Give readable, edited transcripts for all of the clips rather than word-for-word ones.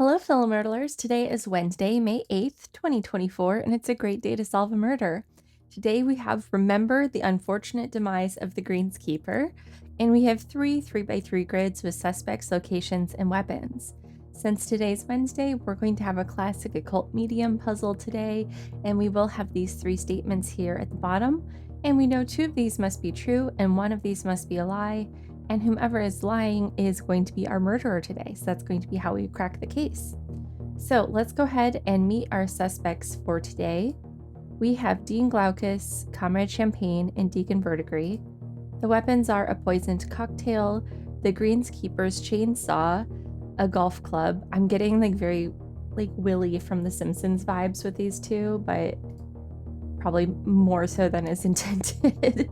Hello, fellow murderers. Today is Wednesday, May 8th, 2024, and it's a great day to solve a murder. Today we have Remember the Unfortunate Demise of the Greenskeeper, and we have three 3x3 grids with suspects, locations, and weapons. Since today's Wednesday, we're going to have a classic occult medium puzzle today, and we will have these three statements here at the bottom, and we know two of these must be true and one of these must be a lie, and whomever is lying is going to be our murderer today. So that's going to be how we crack the case. So let's go ahead and meet our suspects for today. We have Dean Glaucus, Comrade Champagne, and Deacon Verdigris. The weapons are a poisoned cocktail, the Greenskeeper's chainsaw, a golf club. I'm getting very Willy from The Simpsons vibes with these two, but probably more so than is intended.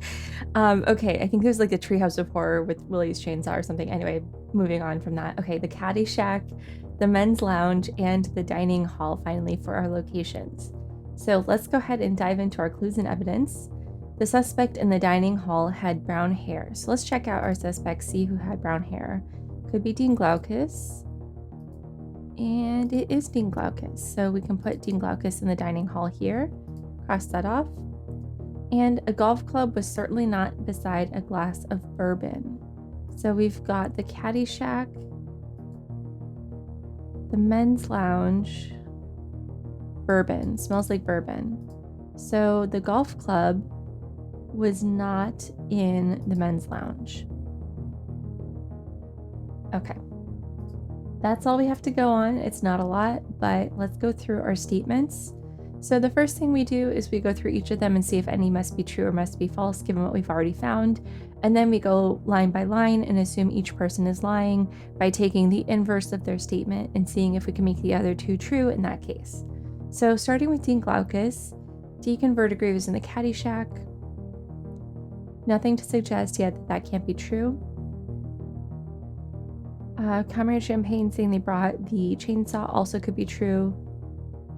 Okay, I think it was like the Treehouse of Horror with Willie's chainsaw or something. Anyway, moving on from that. Okay, the Caddy Shack, the men's lounge, and the dining hall finally for our locations. So let's go ahead and dive into our clues and evidence. The suspect in the dining hall had brown hair. So let's check out our suspects, see who had brown hair. Could be Dean Glaucus. And it is Dean Glaucus. So we can put Dean Glaucus in the dining hall here. Cross that off. And a golf club was certainly not beside a glass of bourbon. So we've got the Caddy Shack, the men's lounge, bourbon, smells like bourbon. So the golf club was not in the men's lounge. Okay. That's all we have to go on. It's not a lot, but let's go through our statements. So the first thing we do is we go through each of them and see if any must be true or must be false, given what we've already found. And then we go line by line and assume each person is lying by taking the inverse of their statement and seeing if we can make the other two true in that case. So starting with Dean Glaucus, Deacon Verdigris was in the Caddy Shack. Nothing to suggest yet that that can't be true. Comrade Champagne saying they brought the chainsaw also could be true.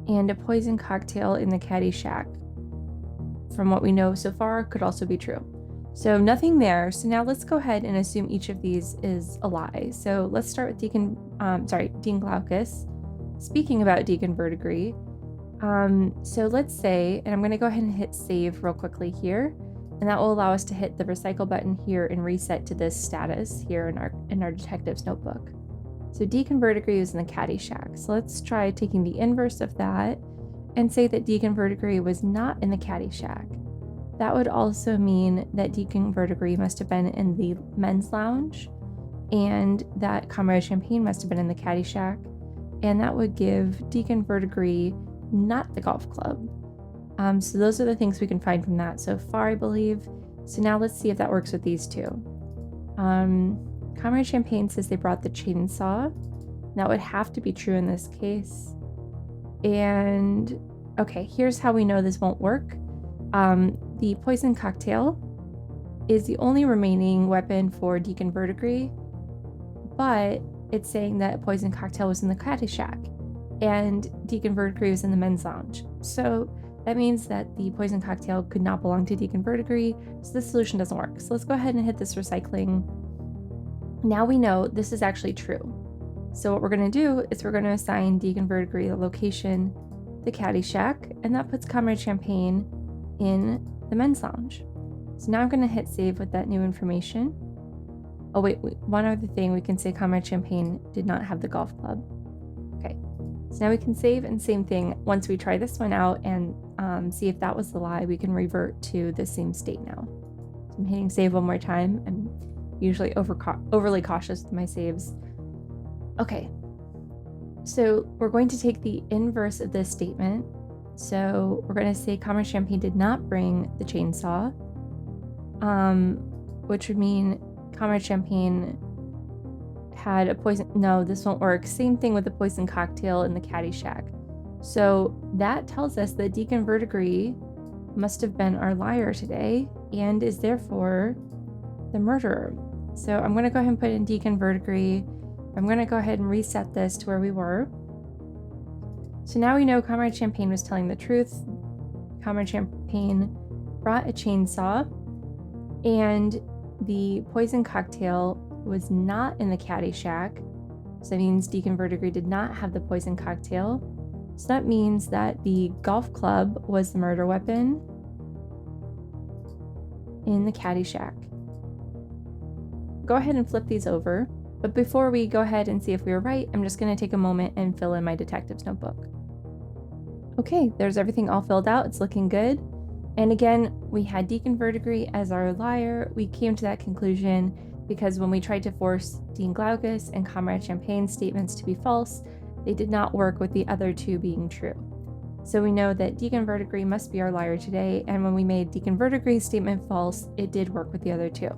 And a poison cocktail in the Caddy Shack, from what we know so far, could also be true. So nothing there. So now let's go ahead and assume each of these is a lie. So let's start with Dean Glaucus. Speaking about Deacon Verdigris, so let's say, and I'm going to go ahead and hit save real quickly here, and that will allow us to hit the recycle button here and reset to this status here in our detective's notebook. So Deacon Verdigris was in the Caddy Shack. So let's try taking the inverse of that and say that Deacon Verdigris was not in the Caddy Shack. That would also mean that Deacon Verdigris must have been in the men's lounge and that Comrade Champagne must have been in the Caddy Shack. And that would give Deacon Verdigris not the golf club. So those are the things we can find from that so far, I believe. So now let's see if that works with these two. Comrade Champagne says they brought the chainsaw. That would have to be true in this case. And okay, here's how we know this won't work. The poison cocktail is the only remaining weapon for Deacon Verdigris, but it's saying that poison cocktail was in the Caddy Shack and Deacon Verdigris was in the men's lounge. So that means that the poison cocktail could not belong to Deacon Verdigris, so this solution doesn't work. So let's go ahead and hit this recycling. Now we know this is actually true. So what we're going to do is we're going to assign Deacon Verdigris the location, the Caddy Shack, and that puts Comrade Champagne in the men's lounge. So now I'm going to hit save with that new information. Oh wait, one other thing, we can say Comrade Champagne did not have the golf club. Okay, so now we can save, and same thing, once we try this one out and see if that was the lie, we can revert to the same state now. So I'm hitting save one more time. I'm usually overly cautious with my saves. Okay, so we're going to take the inverse of this statement. So we're going to say Comrade Champagne did not bring the chainsaw, which would mean Comrade Champagne had a poison. No, this won't work. Same thing with the poison cocktail in the Caddy Shack. So that tells us that Deacon Verdigris must have been our liar today and is therefore the murderer. So I'm going to go ahead and put in Deacon Verdigris. I'm going to go ahead and reset this to where we were. So now we know Comrade Champagne was telling the truth. Comrade Champagne brought a chainsaw, and the poison cocktail was not in the Caddy Shack, So that means Deacon Verdigris did not have the poison cocktail. So that means that the golf club was the murder weapon in the Caddyshack. Go ahead and flip these over. But before we go ahead and see if we were right, I'm just going to take a moment and fill in my detective's notebook. Okay, there's everything all filled out. It's looking good. And again, we had Deacon Verdigris as our liar. We came to that conclusion because when we tried to force Dean Glaucus and Comrade Champagne's statements to be false, they did not work with the other two being true. So we know that Deacon Verdigris must be our liar today, and when we made Deacon Verdigris' statement false, it did work with the other two.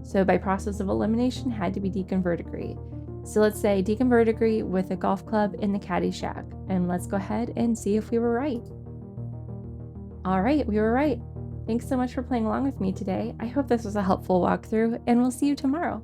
So by process of elimination, had to be Deacon Verdigris. So let's say Deacon Verdigris with a golf club in the Caddyshack, and let's go ahead and see if we were right. All right, we were right. Thanks so much for playing along with me today. I hope this was a helpful walkthrough, and we'll see you tomorrow.